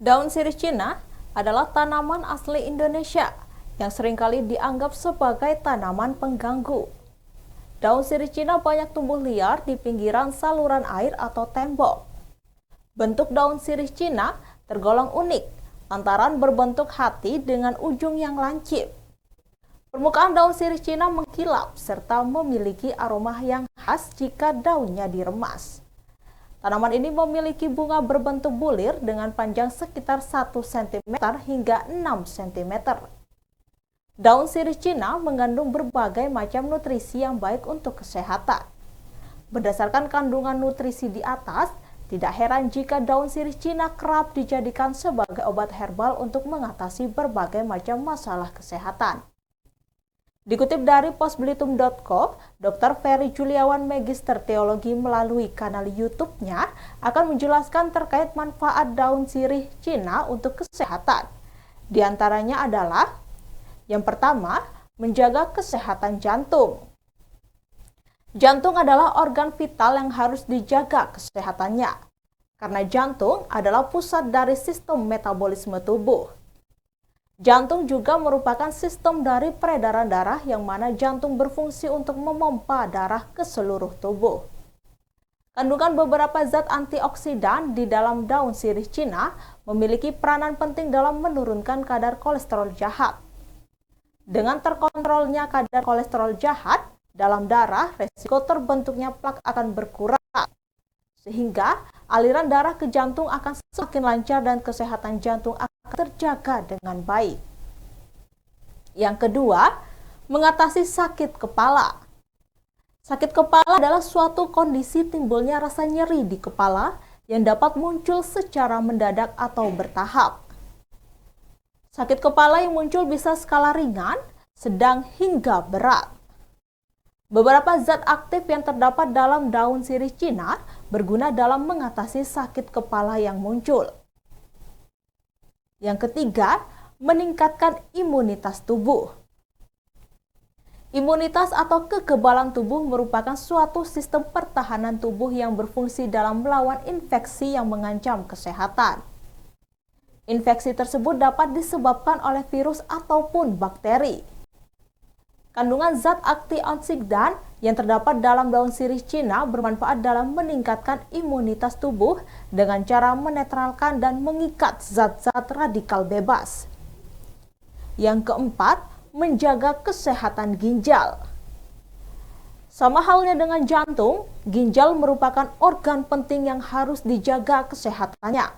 Daun sirih Cina adalah tanaman asli Indonesia yang seringkali dianggap sebagai tanaman pengganggu. Daun sirih Cina banyak tumbuh liar di pinggiran saluran air atau tembok. Bentuk daun sirih Cina tergolong unik, lantaran berbentuk hati dengan ujung yang lancip. Permukaan daun sirih Cina mengkilap serta memiliki aroma yang khas jika daunnya diremas. Tanaman ini memiliki bunga berbentuk bulir dengan panjang sekitar 1 cm hingga 6 cm. Daun sirih Cina mengandung berbagai macam nutrisi yang baik untuk kesehatan. Berdasarkan kandungan nutrisi di atas, tidak heran jika daun sirih Cina kerap dijadikan sebagai obat herbal untuk mengatasi berbagai macam masalah kesehatan. Dikutip dari posbelitung.co, Dr. Ferry Juliawan Magister Teologi melalui kanal YouTube-nya akan menjelaskan terkait manfaat daun sirih Cina untuk kesehatan. Di antaranya adalah, yang pertama, menjaga kesehatan jantung. Jantung adalah organ vital yang harus dijaga kesehatannya, karena jantung adalah pusat dari sistem metabolisme tubuh. Jantung juga merupakan sistem dari peredaran darah yang mana jantung berfungsi untuk memompa darah ke seluruh tubuh. Kandungan beberapa zat antioksidan di dalam daun sirih Cina memiliki peranan penting dalam menurunkan kadar kolesterol jahat. Dengan terkontrolnya kadar kolesterol jahat dalam darah, resiko terbentuknya plak akan berkurang, sehingga aliran darah ke jantung akan semakin lancar dan kesehatan jantung akan terjaga dengan baik. Yang kedua, mengatasi sakit kepala. Sakit kepala adalah suatu kondisi timbulnya rasa nyeri di kepala yang dapat muncul secara mendadak atau bertahap. Sakit kepala yang muncul bisa skala ringan, sedang hingga berat. Beberapa zat aktif yang terdapat dalam daun sirih Cina berguna dalam mengatasi sakit kepala yang muncul. Yang ketiga, meningkatkan imunitas tubuh. Imunitas atau kekebalan tubuh merupakan suatu sistem pertahanan tubuh yang berfungsi dalam melawan infeksi yang mengancam kesehatan. Infeksi tersebut dapat disebabkan oleh virus ataupun bakteri. Kandungan zat antioksidan yang terdapat dalam daun sirih Cina bermanfaat dalam meningkatkan imunitas tubuh dengan cara menetralkan dan mengikat zat-zat radikal bebas. Yang keempat, menjaga kesehatan ginjal. Sama halnya dengan jantung, ginjal merupakan organ penting yang harus dijaga kesehatannya.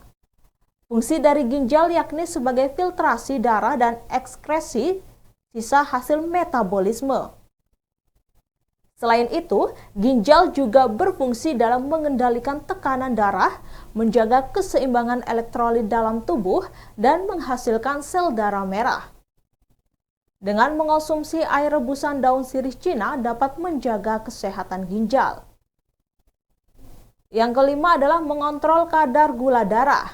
Fungsi dari ginjal yakni sebagai filtrasi darah dan ekskresi sisa hasil metabolisme. Selain itu, ginjal juga berfungsi dalam mengendalikan tekanan darah, menjaga keseimbangan elektrolit dalam tubuh, dan menghasilkan sel darah merah. Dengan mengonsumsi air rebusan daun sirih Cina dapat menjaga kesehatan ginjal. Yang kelima adalah mengontrol kadar gula darah.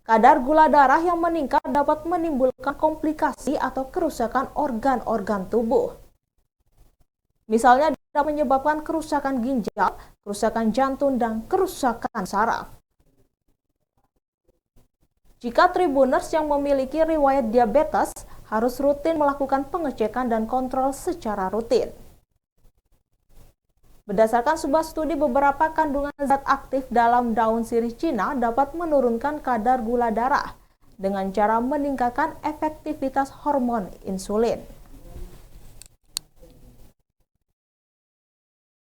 Kadar gula darah yang meningkat dapat menimbulkan komplikasi atau kerusakan organ-organ tubuh. Misalnya dapat menyebabkan kerusakan ginjal, kerusakan jantung, dan kerusakan saraf. Jika tribuners yang memiliki riwayat diabetes harus rutin melakukan pengecekan dan kontrol secara rutin. Berdasarkan sebuah studi, beberapa kandungan zat aktif dalam daun sirih Cina dapat menurunkan kadar gula darah dengan cara meningkatkan efektivitas hormon insulin.